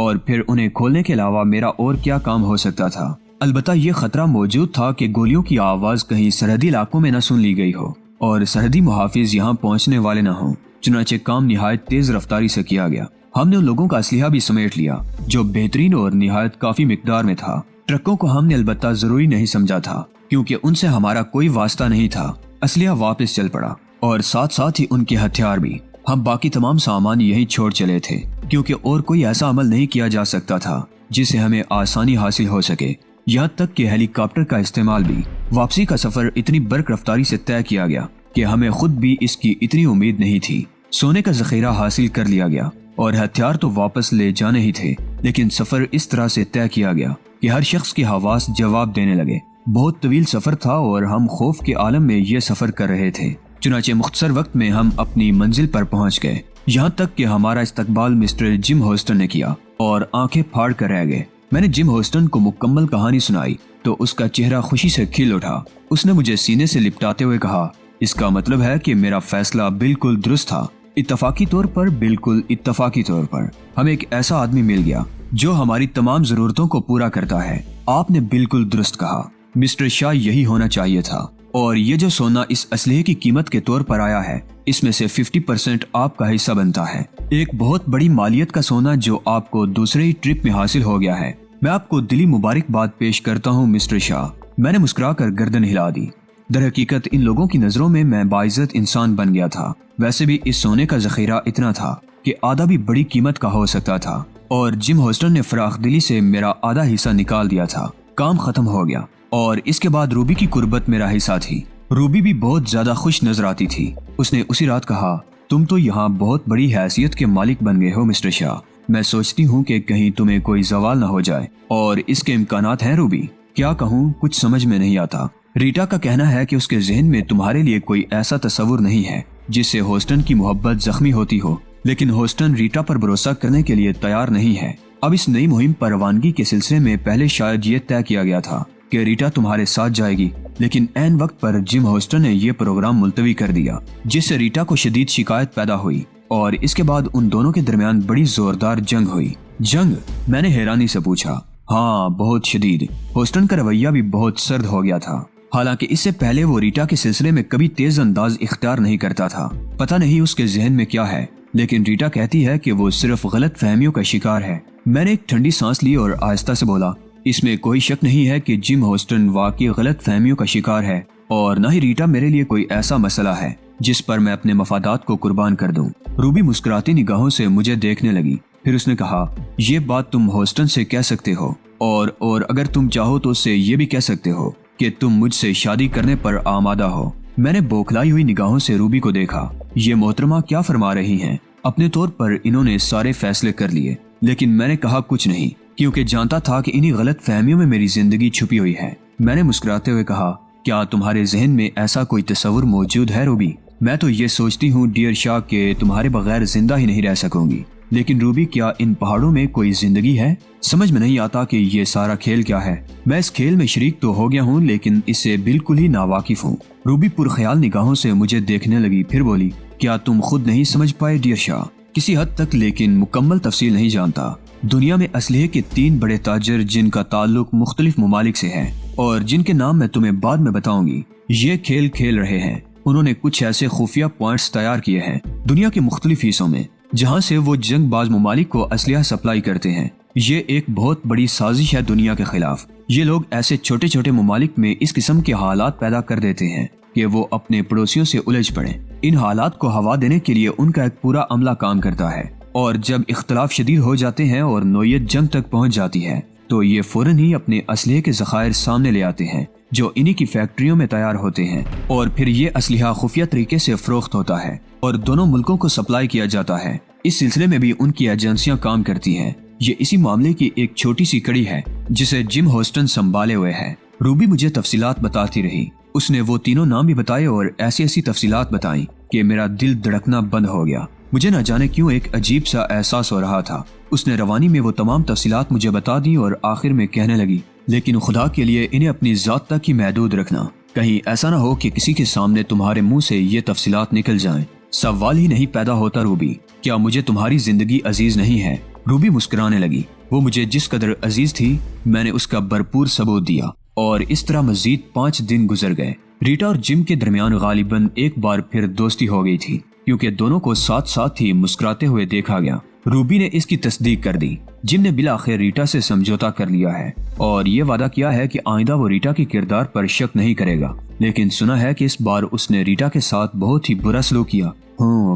اور پھر انہیں کھولنے کے علاوہ میرا اور کیا کام ہو سکتا تھا؟ البتہ یہ خطرہ موجود تھا کہ گولیوں کی آواز کہیں سرحدی علاقوں میں نہ سن لی گئی ہو اور سرحدی محافظ یہاں پہنچنے والے نہ ہوں۔ چنانچہ کام نہایت تیز رفتاری سے کیا گیا۔ ہم نے ان لوگوں کا اسلحہ بھی سمیٹ لیا جو بہترین اور نہایت کافی مقدار میں تھا۔ ٹرکوں کو ہم نے البتہ ضروری نہیں سمجھا تھا کیونکہ ان سے ہمارا کوئی واسطہ نہیں تھا۔ اسلحہ واپس چل پڑا اور ساتھ ہی ان کے ہتھیار بھی۔ ہم باقی تمام سامان یہیں چھوڑ چلے تھے کیونکہ اور کوئی ایسا عمل نہیں کیا جا سکتا تھا جس سے ہمیں آسانی حاصل ہو سکے، یہاں تک کہ ہیلی کاپٹر کا استعمال بھی۔ واپسی کا سفر اتنی برق رفتاری سے طے کیا گیا کہ ہمیں خود بھی اس کی اتنی امید نہیں تھی۔ سونے کا ذخیرہ حاصل کر لیا گیا اور ہتھیار تو واپس لے جانے ہی تھے، لیکن سفر اس طرح سے طے کیا گیا کہ ہر شخص کے حواس جواب دینے لگے۔ بہت طویل سفر تھا اور ہم خوف کے عالم میں یہ سفر کر رہے تھے۔ چنانچہ مختصر وقت میں ہم اپنی منزل پر پہنچ گئے، یہاں تک کہ ہمارا استقبال مسٹر جم ہوسٹن نے کیا اور آنکھیں پھاڑ کر رہ گئے۔ میں نے جم ہوسٹن کو مکمل کہانی سنائی تو اس کا چہرہ خوشی سے کھل اٹھا۔ اس نے مجھے سینے سے لپٹاتے ہوئے کہا، اس کا مطلب ہے کہ میرا فیصلہ بالکل درست تھا، اتفاقی طور پر، بالکل اتفاقی طور پر ہمیں ایک ایسا آدمی مل گیا جو ہماری تمام ضرورتوں کو پورا کرتا ہے۔ آپ نے بالکل درست کہا مسٹر شاہ، یہی ہونا چاہیے تھا۔ اور یہ جو سونا اس اسلحے کی قیمت کے طور پر آیا ہے، اس میں سے 50% آپ کا حصہ بنتا ہے، ایک بہت بڑی مالیت کا سونا جو آپ کو دوسرے ہی ٹرپ میں حاصل ہو گیا ہے۔ میں آپ کو دلی مبارکباد پیش کرتا ہوں مسٹر شاہ۔ میں نے مسکرا کر گردن ہلا دی۔ در حقیقت ان لوگوں کی نظروں میں میں باعزت انسان بن گیا تھا۔ ویسے بھی اس سونے کا ذخیرہ اتنا تھا کہ آدھا بھی بڑی قیمت کا ہو سکتا تھا، اور جم ہوسٹن نے فراخ دلی سے میرا آدھا حصہ نکال دیا تھا۔ کام ختم ہو گیا اور اس کے بعد روبی کی قربت میرا حصہ تھی۔ روبی بھی بہت زیادہ خوش نظر آتی تھی۔ اس نے اسی رات کہا، تم تو یہاں بہت بڑی حیثیت کے مالک بن گئے ہو مسٹر شاہ۔ میں سوچتی ہوں کہ کہیں تمہیں کوئی زوال نہ ہو جائے، اور اس کے امکانات ہیں روبی۔ کیا کہوں، کچھ سمجھ میں نہیں آتا۔ ریٹا کا کہنا ہے کہ اس کے ذہن میں تمہارے لیے کوئی ایسا تصور نہیں ہے جس سے ہوسٹن کی محبت زخمی ہوتی ہو، لیکن ہوسٹن ریٹا پر بھروسہ کرنے کے لیے تیار نہیں ہے۔ اب اس نئی مہم پر روانگی کے سلسلے میں پہلے شاید یہ طے کیا گیا تھا کہ ریٹا تمہارے ساتھ جائے گی، لیکن عین وقت پر جم ہوسٹن نے یہ پروگرام ملتوی کر دیا، جس سے ریٹا کو شدید شکایت پیدا ہوئی، اور اس کے بعد ان دونوں کے درمیان بڑی زوردار جنگ ہوئی۔ جنگ؟ میں نے حیرانی سے پوچھا۔ ہاں، بہت شدید۔ ہوسٹن کا رویہ بھی بہت سرد ہو گیا تھا، حالانکہ اس سے پہلے وہ ریٹا کے سلسلے میں کبھی تیز انداز اختیار نہیں کرتا تھا۔ پتہ نہیں اس کے ذہن میں کیا ہے، لیکن ریٹا کہتی ہے کہ وہ صرف غلط فہمیوں کا شکار ہے۔ میں نے ایک ٹھنڈی سانس لی اور آہستہ سے بولا، اس میں کوئی شک نہیں ہے کہ جم ہوسٹن واقعی غلط فہمیوں کا شکار ہے، اور نہ ہی ریٹا میرے لیے کوئی ایسا مسئلہ ہے جس پر میں اپنے مفادات کو قربان کر دوں۔ روبی مسکراتی نگاہوں سے مجھے دیکھنے لگی، پھر اس نے کہا، یہ بات تم ہوسٹن سے کہہ سکتے ہو، اور اگر تم چاہو تو اس سے یہ بھی کہہ سکتے ہو کہ تم مجھ سے شادی کرنے پر آمادہ ہو۔ میں نے بوکھلائی ہوئی نگاہوں سے روبی کو دیکھا۔ یہ محترمہ کیا فرما رہی ہیں؟ اپنے طور پر انہوں نے سارے فیصلے کر لیے، لیکن میں نے کہا کچھ نہیں، کیونکہ جانتا تھا کہ انہی غلط فہمیوں میں میری زندگی چھپی ہوئی ہے۔ میں نے مسکراتے ہوئے کہا، کیا تمہارے ذہن میں ایسا کوئی تصور موجود ہے روبی؟ میں تو یہ سوچتی ہوں ڈیئر شاہ کہ تمہارے بغیر زندہ ہی نہیں رہ سکوں گی، لیکن روبی کیا ان پہاڑوں میں کوئی زندگی ہے؟ سمجھ میں نہیں آتا کہ یہ سارا کھیل کیا ہے۔ میں اس کھیل میں شریک تو ہو گیا ہوں، لیکن اس سے بالکل ہی ناواقف ہوں۔ روبی پرخیال نگاہوں سے مجھے دیکھنے لگی، پھر بولی، کیا تم خود نہیں سمجھ پائے ڈیئر شاہ؟ کسی حد تک، لیکن مکمل تفصیل نہیں جانتا۔ دنیا میں اسلحے کے 3 بڑے تاجر جن کا تعلق مختلف ممالک سے ہے اور جن کے نام میں تمہیں بعد میں بتاؤں گی، یہ کھیل کھیل رہے ہیں۔ انہوں نے کچھ ایسے خفیہ پوائنٹس تیار کیے ہیں دنیا کے مختلف حصوں میں، جہاں سے وہ جنگ باز ممالک کو اسلحہ سپلائی کرتے ہیں۔ یہ ایک بہت بڑی سازش ہے دنیا کے خلاف۔ یہ لوگ ایسے چھوٹے چھوٹے ممالک میں اس قسم کے حالات پیدا کر دیتے ہیں کہ وہ اپنے پڑوسیوں سے الجھ پڑیں۔ ان حالات کو ہوا دینے کے لیے ان کا ایک پورا عملہ کام کرتا ہے، اور جب اختلاف شدید ہو جاتے ہیں اور نوعیت جنگ تک پہنچ جاتی ہے تو یہ فوراً ہی اپنے اسلحے کے ذخائر سامنے لے آتے ہیں جو انہی کی فیکٹریوں میں تیار ہوتے ہیں، اور پھر یہ اسلحہ خفیہ طریقے سے فروخت ہوتا ہے اور دونوں ملکوں کو سپلائی کیا جاتا ہے۔ اس سلسلے میں بھی ان کی ایجنسیاں کام کرتی ہیں۔ یہ اسی معاملے کی ایک چھوٹی سی کڑی ہے جسے جم ہوسٹن سنبھالے ہوئے ہے۔ روبی مجھے تفصیلات بتاتی رہی۔ اس نے وہ تینوں نام بھی بتائے اور ایسی تفصیلات بتائیں کہ میرا دل دھڑکنا بند ہو گیا۔ مجھے نہ جانے کیوں ایک عجیب سا احساس ہو رہا تھا۔ اس نے روانی میں وہ تمام تفصیلات مجھے بتا دی اور آخر میں کہنے لگی، لیکن خدا کے لیے انہیں اپنی ذات تک ہی محدود رکھنا، کہیں ایسا نہ ہو کہ کسی کے سامنے تمہارے منہ سے یہ تفصیلات نکل جائیں۔ سوال ہی نہیں پیدا ہوتا روبی، کیا مجھے تمہاری زندگی عزیز نہیں ہے؟ روبی مسکرانے لگی۔ وہ مجھے جس قدر عزیز تھی میں نے اس کا بھرپور ثبوت دیا، اور اس طرح مزید 5 دن گزر گئے۔ ریٹا اور جم کے درمیان غالباً ایک بار پھر دوستی ہو گئی تھی، کیونکہ دونوں کو ساتھ ساتھ ہی مسکراتے ہوئے دیکھا گیا۔ روبی نے اس کی تصدیق کر دی۔ جم نے بالآخر ریٹا سے سمجھوتا کر لیا ہے اور یہ وعدہ کیا ہے کہ آئندہ وہ ریٹا کے کردار پر شک نہیں کرے گا، لیکن سنا ہے کہ اس بار اس نے ریٹا کے ساتھ بہت ہی برا سلوک کیا۔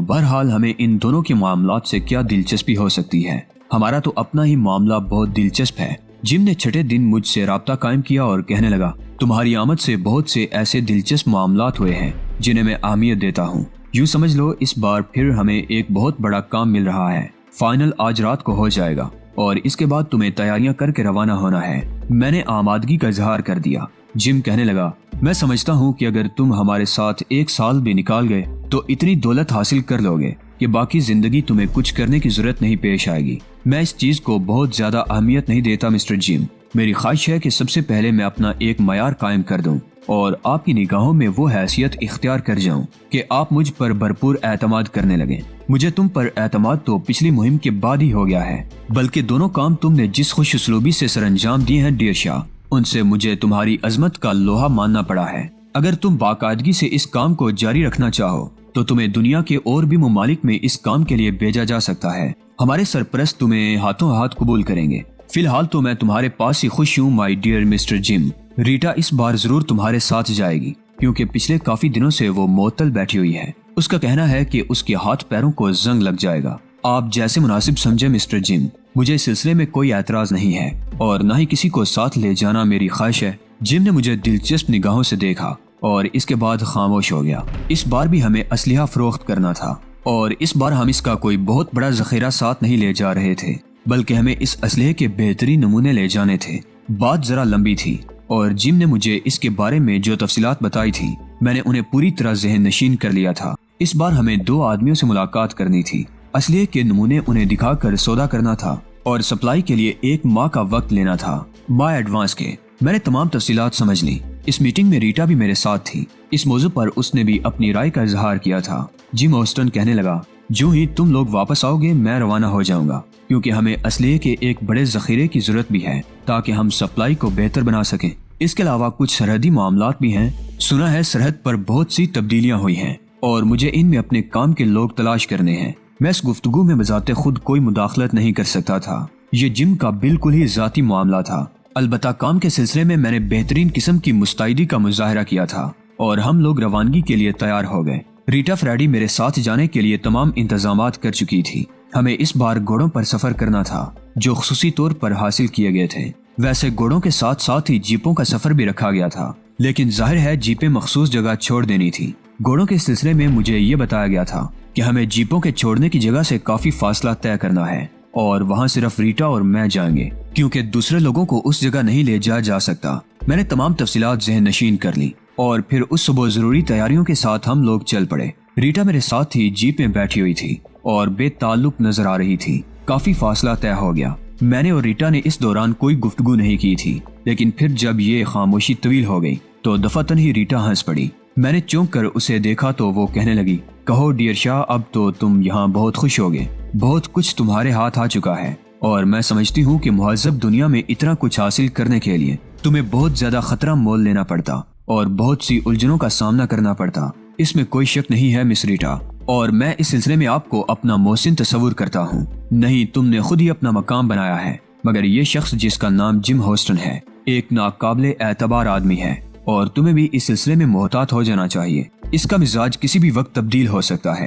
بہرحال ہمیں ان دونوں کے معاملات سے کیا دلچسپی ہو سکتی ہے، ہمارا تو اپنا ہی معاملہ بہت دلچسپ ہے۔ جم نے چھٹے دن مجھ سے رابطہ قائم کیا اور کہنے لگا، تمہاری آمد سے بہت سے ایسے دلچسپ معاملات ہوئے ہیں جنہیں میں اہمیت دیتا ہوں۔ یوں سمجھ لو اس بار پھر ہمیں ایک بہت بڑا کام مل رہا ہے۔ فائنل آج رات کو ہو جائے گا اور اس کے بعد تمہیں تیاریاں کر کے روانہ ہونا ہے۔ میں نے آمادگی کا اظہار کر دیا۔ جم کہنے لگا، میں سمجھتا ہوں کہ اگر تم ہمارے ساتھ 1 سال بھی نکال گئے تو اتنی دولت حاصل کر لو گے کہ باقی زندگی تمہیں کچھ کرنے کی ضرورت نہیں پیش آئے گی۔ میں اس چیز کو بہت زیادہ اہمیت نہیں دیتا مسٹر جم۔ میری خواہش ہے کہ سب سے پہلے میں اپنا ایک معیار قائم کر دوں اور آپ کی نگاہوں میں وہ حیثیت اختیار کر جاؤں کہ آپ مجھ پر بھرپور اعتماد کرنے لگیں۔ مجھے تم پر اعتماد تو پچھلی مہم کے بعد ہی ہو گیا ہے، بلکہ دونوں کام تم نے جس خوش اسلوبی سے سر انجام دیے ہیں ڈیئر شاہ، ان سے مجھے تمہاری عظمت کا لوہا ماننا پڑا ہے۔ اگر تم باقاعدگی سے اس کام کو جاری رکھنا چاہو تو تمہیں دنیا کے اور بھی ممالک میں اس کام کے لیے بھیجا جا سکتا ہے۔ ہمارے سرپرست تمہیں ہاتھوں ہاتھ قبول کریں گے۔ فی الحال تو میں تمہارے پاس ہی خوش ہوں مائی ڈیئر مسٹر جم۔ ریٹا اس بار ضرور تمہارے ساتھ جائے گی، کیونکہ پچھلے کافی دنوں سے وہ معطل بیٹھی ہوئی ہے۔ اس کا کہنا ہے کہ اس کے ہاتھ پیروں کو زنگ لگ جائے گا۔ آپ جیسے مناسب سمجھے مسٹر جم، مجھے اس سلسلے میں کوئی اعتراض نہیں ہے اور نہ ہی کسی کو ساتھ لے جانا میری خواہش ہے۔ جم نے مجھے دلچسپ نگاہوں سے دیکھا اور اس کے بعد خاموش ہو گیا۔ اس بار بھی ہمیں اسلحہ فروخت کرنا تھا اور اس بار ہم اس کا کوئی بہت بڑا ذخیرہ ساتھ نہیں لے جا رہے تھے، بلکہ ہمیں اس اسلحے کے بہترین نمونے لے جانے تھے۔ بات ذرا لمبی تھی اور جم نے مجھے اس کے بارے میں جو تفصیلات بتائی تھی میں نے انہیں پوری طرح ذہن نشین کر لیا تھا۔ اس بار ہمیں 2 آدمیوں سے ملاقات کرنی تھی، اسلحے کے نمونے انہیں دکھا کر سودا کرنا تھا اور سپلائی کے لیے 1 ماہ کا وقت لینا تھا، ماہ ایڈوانس کے۔ میں نے تمام تفصیلات سمجھ لی۔ اس میٹنگ میں ریٹا بھی میرے ساتھ تھی۔ اس موضوع پر اس نے بھی اپنی رائے کا اظہار کیا تھا۔ جم ہوسٹن کہنے لگا، جو ہی تم لوگ واپس آؤ گے میں روانہ ہو جاؤں گا، کیونکہ ہمیں اسلحے کے ایک بڑے ذخیرے کی ضرورت بھی ہے تاکہ ہم سپلائی کو بہتر بنا سکیں۔ اس کے علاوہ کچھ سرحدی معاملات بھی ہیں۔ سنا ہے سرحد پر بہت سی تبدیلیاں ہوئی ہیں اور مجھے ان میں اپنے کام کے لوگ تلاش کرنے ہیں۔ میں اس گفتگو میں بذات خود کوئی مداخلت نہیں کر سکتا تھا، یہ جم کا بالکل ہی ذاتی معاملہ تھا۔ البتہ کام کے سلسلے میں میں نے بہترین قسم کی مستعدی کا مظاہرہ کیا تھا اور ہم لوگ روانگی کے لیے تیار ہو گئے۔ ریٹا فریڈی میرے ساتھ جانے کے لیے تمام انتظامات کر چکی تھی۔ ہمیں اس بار گھوڑوں پر سفر کرنا تھا جو خصوصی طور پر حاصل کیے گئے تھے۔ ویسے گھوڑوں کے ساتھ ساتھ ہی جیپوں کا سفر بھی رکھا گیا تھا، لیکن ظاہر ہے جیپیں مخصوص جگہ چھوڑ دینی تھی۔ گھوڑوں کے سلسلے میں مجھے یہ بتایا گیا تھا کہ ہمیں جیپوں کے چھوڑنے کی جگہ سے کافی فاصلہ طے کرنا ہے اور وہاں صرف ریٹا اور میں جائیں گے، کیونکہ دوسرے لوگوں کو اس جگہ نہیں لے جا سکتا۔ میں نے تمام تفصیلات ذہن نشین کر لی اور پھر اس صبح ضروری تیاریوں کے ساتھ ہم لوگ چل پڑے۔ ریٹا میرے ساتھ ہی جیپ میں بیٹھی ہوئی تھی اور بے تعلق نظر آ رہی تھی۔ کافی فاصلہ طے ہو گیا۔ میں نے اور ریٹا نے اس دوران کوئی گفتگو نہیں کی تھی، لیکن پھر جب یہ خاموشی طویل ہو گئی تو دفعتاً ہی ریٹا ہنس پڑی۔ میں نے چونک کر اسے دیکھا تو وہ کہنے لگی، کہو ڈیئر شاہ، اب تو تم یہاں بہت خوش ہوگے، بہت کچھ تمہارے ہاتھ آ چکا ہے اور میں سمجھتی ہوں کہ مہذب دنیا میں اتنا کچھ حاصل کرنے کے لیے تمہیں بہت زیادہ خطرہ مول لینا پڑتا اور بہت سی الجھنوں کا سامنا کرنا پڑتا۔ اس میں کوئی شک نہیں ہے مس ریٹا، اور میں اس سلسلے میں آپ کو اپنا محسن تصور کرتا ہوں۔ نہیں، تم نے خود ہی اپنا مقام بنایا ہے، مگر یہ شخص جس کا نام جم ہوسٹن ہے ایک ناقابل اعتبار آدمی ہے اور تمہیں بھی اس سلسلے میں محتاط ہو جانا چاہیے۔ اس کا مزاج کسی بھی وقت تبدیل ہو سکتا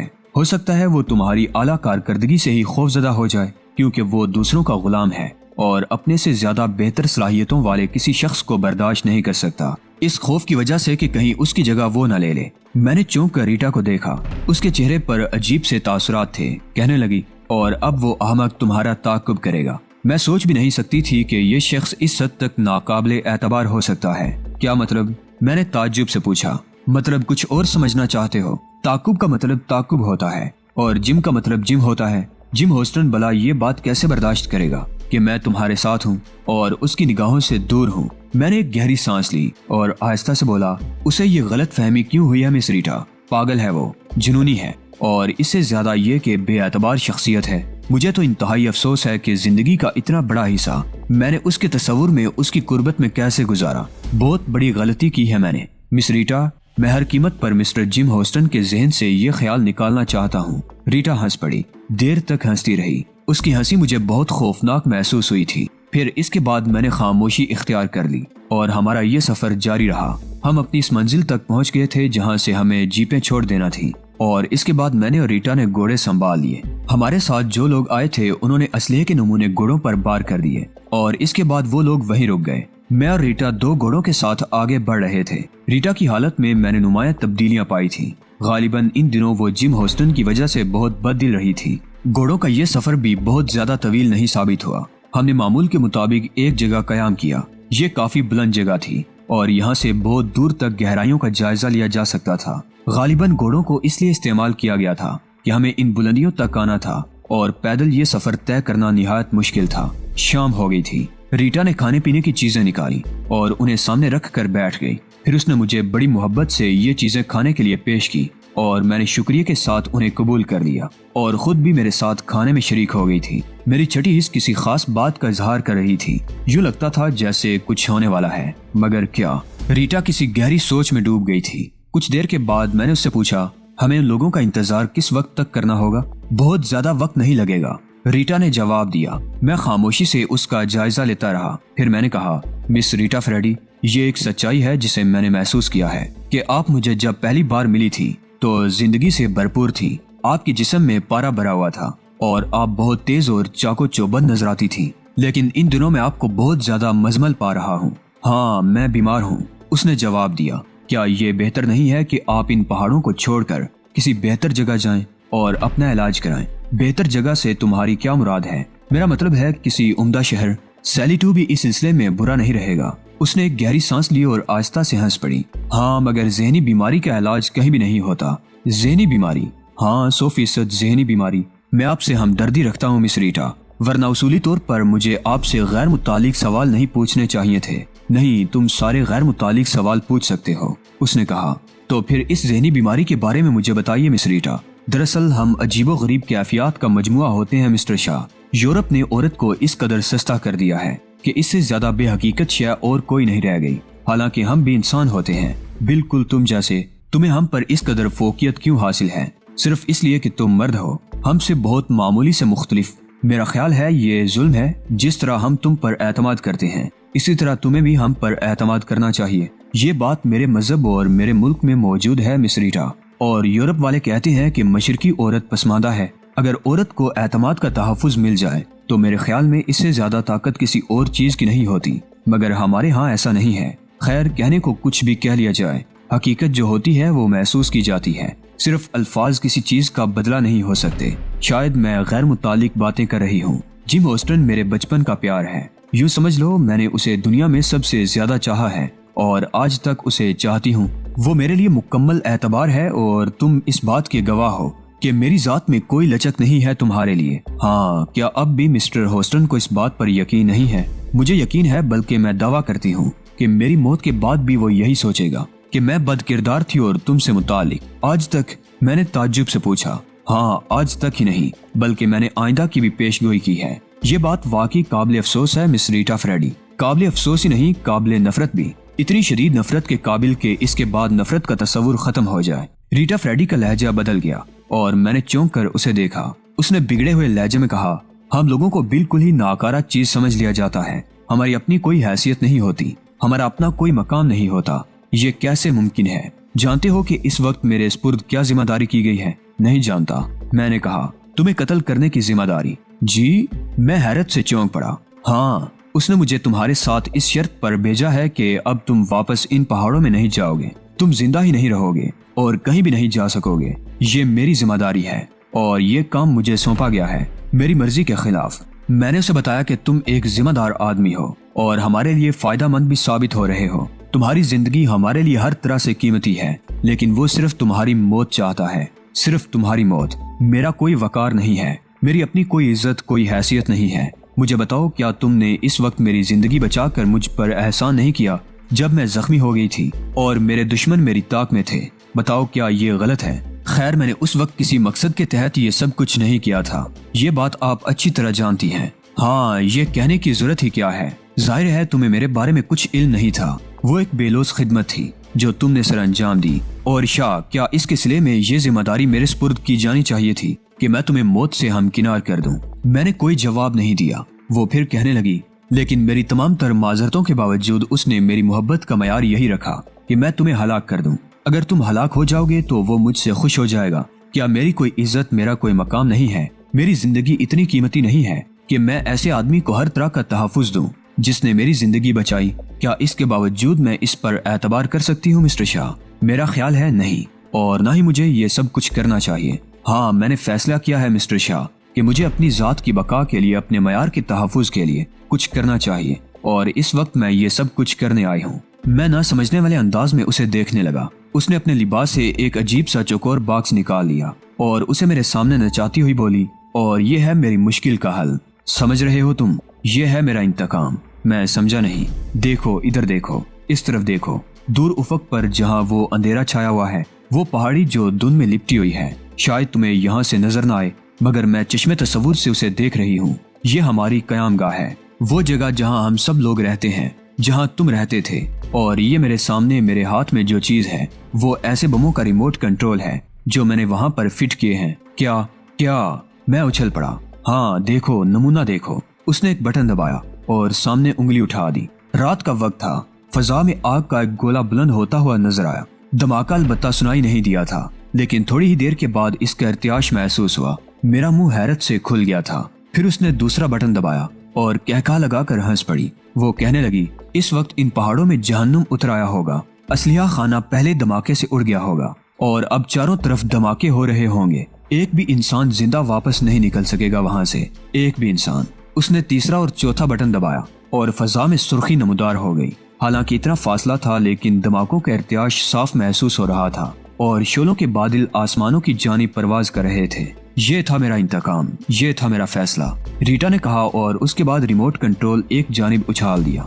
ہے وہ تمہاری اعلیٰ کارکردگی سے ہی خوفزدہ ہو جائے، کیونکہ وہ دوسروں کا غلام ہے اور اپنے سے زیادہ بہتر صلاحیتوں والے کسی شخص کو برداشت نہیں کر سکتا، اس خوف کی وجہ سے کہ کہیں اس کی جگہ وہ نہ لے لے۔ میں نے چونک کر ریٹا کو دیکھا، اس کے چہرے پر عجیب سے تاثرات تھے۔ کہنے لگی، اور اب وہ احمق تمہارا تعاقب کرے گا۔ میں سوچ بھی نہیں سکتی تھی کہ یہ شخص اس حد تک ناقابل اعتبار ہو سکتا ہے۔ کیا مطلب؟ میں نے تعجب سے پوچھا۔ مطلب کچھ اور سمجھنا چاہتے ہو؟ تعاقب کا مطلب تعاقب ہوتا ہے اور جم کا مطلب جم ہوتا ہے۔ جم ہوسٹن بلا یہ بات کیسے برداشت کرے گا کہ میں تمہارے ساتھ ہوں اور اس کی نگاہوں سے دور ہوں؟ میں نے ایک گہری سانس لی اور آہستہ سے بولا، اسے یہ غلط فہمی کیوں ہوئی ہے مس ریٹا؟ پاگل ہے وہ، جنونی ہے، اور اس سے زیادہ یہ کہ بے اعتبار شخصیت ہے۔ مجھے تو انتہائی افسوس ہے کہ زندگی کا اتنا بڑا حصہ میں نے اس کے تصور میں اس کی قربت میں کیسے گزارا۔ بہت بڑی غلطی کی ہے میں نے مس ریٹا۔ میں ہر قیمت پر مسٹر جم ہوسٹن کے ذہن سے یہ خیال نکالنا چاہتا ہوں۔ ریٹا ہنس پڑی، دیر تک ہنستی رہی۔ اس کی ہنسی مجھے بہت خوفناک محسوس ہوئی تھی۔ پھر اس کے بعد میں نے خاموشی اختیار کر لی اور ہمارا یہ سفر جاری رہا۔ ہم اپنی اس منزل تک پہنچ گئے تھے جہاں سے ہمیں جیپیں چھوڑ دینا تھی، اور اس کے بعد میں نے اور ریٹا نے گھوڑے سنبھال لیے۔ ہمارے ساتھ جو لوگ آئے تھے انہوں نے اسلحے کے نمونے گھوڑوں پر بار کر دیے، اور اس کے بعد وہ لوگ وہیں رک گئے۔ میں اور ریٹا 2 گھوڑوں کے ساتھ آگے بڑھ رہے تھے۔ ریٹا کی حالت میں نے نمایاں تبدیلیاں پائی تھی۔ غالباً ان دنوں وہ جم ہوسٹن کی وجہ سے بہت بد دل رہی تھی۔ گھوڑوں کا یہ سفر بھی بہت زیادہ طویل نہیں ثابت ہوا۔ ہم نے معمول کے مطابق ایک جگہ قیام کیا۔ یہ کافی بلند جگہ تھی اور یہاں سے بہت دور تک گہرائیوں کا جائزہ لیا جا سکتا تھا۔ غالباً گھوڑوں کو اس لیے استعمال کیا گیا تھا کہ ہمیں ان بلندیوں تک آنا تھا، اور پیدل یہ سفر طے کرنا نہایت مشکل تھا۔ شام ہو گئی تھی۔ ریٹا نے کھانے پینے کی چیزیں نکالی اور انہیں سامنے رکھ کر بیٹھ گئی۔ پھر اس نے مجھے بڑی محبت سے یہ چیزیں کھانے کے لیے پیش کی، اور میں نے شکریہ کے ساتھ انہیں قبول کر لیا، اور خود بھی میرے ساتھ کھانے میں شریک ہو گئی تھی۔ میری چھٹی حص کسی خاص بات کا اظہار کر رہی تھی۔ یوں لگتا تھا جیسے کچھ ہونے والا ہے، مگر کیا؟ ریٹا کسی گہری سوچ میں ڈوب گئی تھی۔ کچھ دیر کے بعد میں نے اس سے پوچھا، ہمیں لوگوں کا انتظار کس وقت تک کرنا ہوگا؟ بہت زیادہ وقت نہیں لگے گا، ریٹا نے جواب دیا۔ میں خاموشی سے اس کا جائزہ لیتا رہا۔ پھر میں نے کہا، مس ریٹا فریڈی، یہ ایک سچائی ہے جسے میں نے محسوس کیا ہے کہ آپ مجھے جب پہلی بار ملی تھی تو زندگی سے بھرپور تھی۔ آپ کی جسم میں پارا بھرا ہوا تھا اور آپ بہت تیز اور چاقو چوبند نظر آتی تھی، لیکن ان دنوں میں آپ کو بہت زیادہ مزمل پا رہا ہوں۔ ہاں، میں بیمار ہوں، اس نے جواب دیا۔ کیا یہ بہتر نہیں ہے کہ آپ ان پہاڑوں کو چھوڑ کر کسی بہتر جگہ جائیں اور اپنا علاج کرائیں؟ بہتر جگہ سے تمہاری کیا مراد ہے؟ میرا مطلب ہے کسی عمدہ شہر۔ سیلیٹو بھی اس سلسلے میں برا نہیں رہے گا۔ اس نے ایک گہری سانس لی اور آہستہ سے ہنس پڑی۔ ہاں، مگر ذہنی بیماری کا علاج کہیں بھی نہیں ہوتا۔ ذہنی بیماری؟ ہاں، 100% ذہنی بیماری۔ میں آپ سے ہمدردی رکھتا ہوں مس ریٹا، ورنہ اصولی طور پر مجھے آپ سے غیر متعلق سوال نہیں پوچھنے چاہیے تھے۔ نہیں، تم سارے غیر متعلق سوال پوچھ سکتے ہو، اس نے کہا۔ تو پھر اس ذہنی بیماری کے بارے میں مجھے بتائیے مس ریٹا۔ دراصل ہم عجیب و غریب کیفیات کا مجموعہ ہوتے ہیں مسٹر شاہ۔ یورپ نے عورت کو اس قدر سستا کر دیا ہے کہ اس سے زیادہ بے حقیقت شے اور کوئی نہیں رہ گئی۔ حالانکہ ہم بھی انسان ہوتے ہیں، بالکل تم جیسے۔ تمہیں ہم پر اس قدر فوقیت کیوں حاصل ہے؟ صرف اس لیے کہ تم مرد ہو، ہم سے بہت معمولی سے مختلف۔ میرا خیال ہے یہ ظلم ہے۔ جس طرح ہم تم پر اعتماد کرتے ہیں، اسی طرح تمہیں بھی ہم پر اعتماد کرنا چاہیے۔ یہ بات میرے مذہب اور میرے ملک میں موجود ہے مس ریٹا، اور یورپ والے کہتے ہیں کہ مشرقی عورت پسماندہ ہے۔ اگر عورت کو اعتماد کا تحفظ مل جائے تو میرے خیال میں اس سے زیادہ طاقت کسی اور چیز کی نہیں ہوتی، مگر ہمارے ہاں ایسا نہیں ہے۔ خیر، کہنے کو کچھ بھی کہہ لیا جائے، حقیقت جو ہوتی ہے وہ محسوس کی جاتی ہے۔ صرف الفاظ کسی چیز کا بدلہ نہیں ہو سکتے۔ شاید میں غیر متعلق باتیں کر رہی ہوں۔ جم ہوسٹن میرے بچپن کا پیار ہے۔ یوں سمجھ لو میں نے اسے دنیا میں سب سے زیادہ چاہا ہے اور آج تک اسے چاہتی ہوں۔ وہ میرے لیے مکمل اعتبار ہے، اور تم اس بات کے گواہ ہو کہ میری ذات میں کوئی لچک نہیں ہے تمہارے لیے۔ ہاں، کیا اب بھی مسٹر ہوسٹن کو اس بات پر یقین نہیں ہے؟ مجھے یقین ہے، بلکہ میں دعویٰ کرتی ہوں کہ میری موت کے بعد بھی وہ یہی سوچے گا کہ میں بد کردار تھی اور تم سے متعلق۔ آج تک؟ میں نے تعجب سے پوچھا۔ ہاں، آج تک ہی نہیں بلکہ میں نے آئندہ کی بھی پیش گوئی کی ہے۔ یہ بات واقعی قابل افسوس ہے مس ریٹا فریڈی۔ قابل افسوس ہی نہیں، قابل نفرت بھی۔ اتنی شدید نفرت کے قابل کہ اس کے بعد نفرت کا تصور ختم ہو جائے۔ ریٹا فریڈی کا لہجہ بدل گیا اور میں نے چونک کر اسے دیکھا۔ اس نے بگڑے ہوئے لہجے میں کہا، ہم لوگوں کو بالکل ہی ناکارہ چیز سمجھ لیا جاتا ہے۔ ہماری اپنی کوئی حیثیت نہیں ہوتی، ہمارا اپنا کوئی مقام نہیں ہوتا۔ یہ کیسے ممکن ہے؟ جانتے ہو کہ اس وقت میرے سپرد کیا ذمہ داری کی گئی ہے؟ نہیں جانتا، میں نے کہا۔ تمہیں قتل کرنے کی ذمہ داری؟ جی؟ میں حیرت سے چونک پڑا۔ ہاں، اس نے مجھے تمہارے ساتھ اس شرط پر بھیجا ہے کہ اب تم واپس ان پہاڑوں میں نہیں جاؤ گے۔ تم زندہ ہی نہیں رہو گے اور کہیں بھی نہیں جا سکو گے۔ یہ میری ذمہ داری ہے اور یہ کام مجھے سونپا گیا ہے میری مرضی کے خلاف۔ میں نے اسے بتایا کہ تم ایک ذمہ دار آدمی ہو اور ہمارے لیے فائدہ مند بھی ثابت ہو رہے ہو۔ تمہاری زندگی ہمارے لیے ہر طرح سے قیمتی ہے، لیکن وہ صرف تمہاری موت چاہتا ہے، صرف تمہاری موت۔ میرا کوئی وقار نہیں ہے، میری اپنی کوئی عزت، کوئی حیثیت نہیں ہے۔ مجھے بتاؤ، کیا تم نے اس وقت میری زندگی بچا کر مجھ پر احسان نہیں کیا جب میں زخمی ہو گئی تھی اور میرے دشمن میری طاق میں تھے؟ بتاؤ، کیا یہ غلط ہے؟ خیر میں نے اس وقت کسی مقصد کے تحت یہ سب کچھ نہیں کیا تھا، یہ بات آپ اچھی طرح جانتی ہیں۔ ہاں، یہ کہنے کی ضرورت ہی کیا ہے، ظاہر ہے تمہیں میرے بارے میں کچھ علم نہیں تھا۔ وہ ایک بے لوث خدمت تھی جو تم نے سر انجام دی، اور شاہ کیا اس کے صلے میں یہ ذمہ داری میرے سپرد کی جانی چاہیے تھی کہ میں تمہیں موت سے ہمکنار کر دوں؟ میں نے کوئی جواب نہیں دیا۔ وہ پھر کہنے لگی، لیکن میری تمام تر معذرتوں کے باوجود اس نے میری محبت کا معیار یہی رکھا کہ میں تمہیں ہلاک کر دوں۔ اگر تم ہلاک ہو جاؤ گے تو وہ مجھ سے خوش ہو جائے گا۔ کیا میری کوئی عزت، میرا کوئی مقام نہیں ہے؟ میری زندگی اتنی قیمتی نہیں ہے کہ میں ایسے آدمی کو ہر طرح کا تحفظ دوں جس نے میری زندگی بچائی؟ کیا اس کے باوجود میں اس پر اعتبار کر سکتی ہوں مسٹر شاہ؟ میرا خیال ہے نہیں، اور نہ ہی مجھے یہ سب کچھ کرنا چاہیے۔ ہاں، میں نے فیصلہ کیا ہے مسٹر شاہ کہ مجھے اپنی ذات کی بقا کے لیے، اپنے معیار کے تحفظ کے لیے کچھ کرنا چاہیے، اور اس وقت میں یہ سب کچھ کرنے آئی ہوں۔ میں نہ سمجھنے والے انداز میں اسے دیکھنے لگا۔ اس نے اپنے لباس سے ایک عجیب سا چوکور باکس نکال لیا اور اسے میرے سامنے نچاتی ہوئی بولی، اور یہ ہے میری مشکل کا حل، سمجھ رہے ہو تم؟ یہ ہے میرا انتقام۔ میں سمجھا نہیں۔ دیکھو، ادھر دیکھو، اس طرف دیکھو، دور افق پر جہاں وہ اندھیرا چھایا ہوا ہے، وہ پہاڑی جو دھند میں لپٹی ہوئی ہے، شاید تمہیں یہاں سے نظر نہ آئے مگر میں چشم تصور سے اسے دیکھ رہی ہوں۔ یہ ہماری قیام گاہ ہے، وہ جگہ جہاں ہم سب لوگ رہتے ہیں، جہاں تم رہتے تھے، اور یہ میرے سامنے میرے ہاتھ میں جو چیز ہے وہ ایسے بموں کا ریموٹ کنٹرول ہے جو میں نے وہاں پر فٹ کیے ہیں۔ کیا میں اچھل پڑا۔ ہاں دیکھو، نمونہ دیکھو۔ اس نے ایک بٹن دبایا اور سامنے انگلی اٹھا دی۔ رات کا وقت تھا، فضا میں آگ کا ایک گولہ بلند ہوتا ہوا نظر آیا۔ دھماکہ البتہ سنائی نہیں دیا تھا، لیکن تھوڑی ہی دیر کے بعد اس کا ارتعاش محسوس ہوا۔ میرا منہ حیرت سے کھل گیا تھا۔ پھر اس نے دوسرا بٹن دبایا اور کہکہا لگا کر ہنس پڑی۔ وہ کہنے لگی، اس وقت ان پہاڑوں میں جہنم اتر آیا ہوگا، اسلحہ خانہ پہلے دھماکے سے اڑ گیا ہوگا، اور اب چاروں طرف دھماکے ہو رہے ہوں گے۔ ایک بھی انسان زندہ واپس نہیں نکل سکے گا وہاں سے، ایک بھی انسان۔ اس نے تیسرا اور چوتھا بٹن دبایا اور فضا میں سرخی نمودار ہو گئی۔ حالانکہ اتنا فاصلہ تھا لیکن دھماکوں کا ارتعاش صاف محسوس ہو رہا تھا، اور شعلوں کے بادل آسمانوں کی جانب پرواز کر رہے تھے۔ یہ تھا میرا انتقام، یہ تھا میرا فیصلہ، ریٹا نے کہا، اور اس کے بعد ریموٹ کنٹرول ایک جانب اچھال دیا۔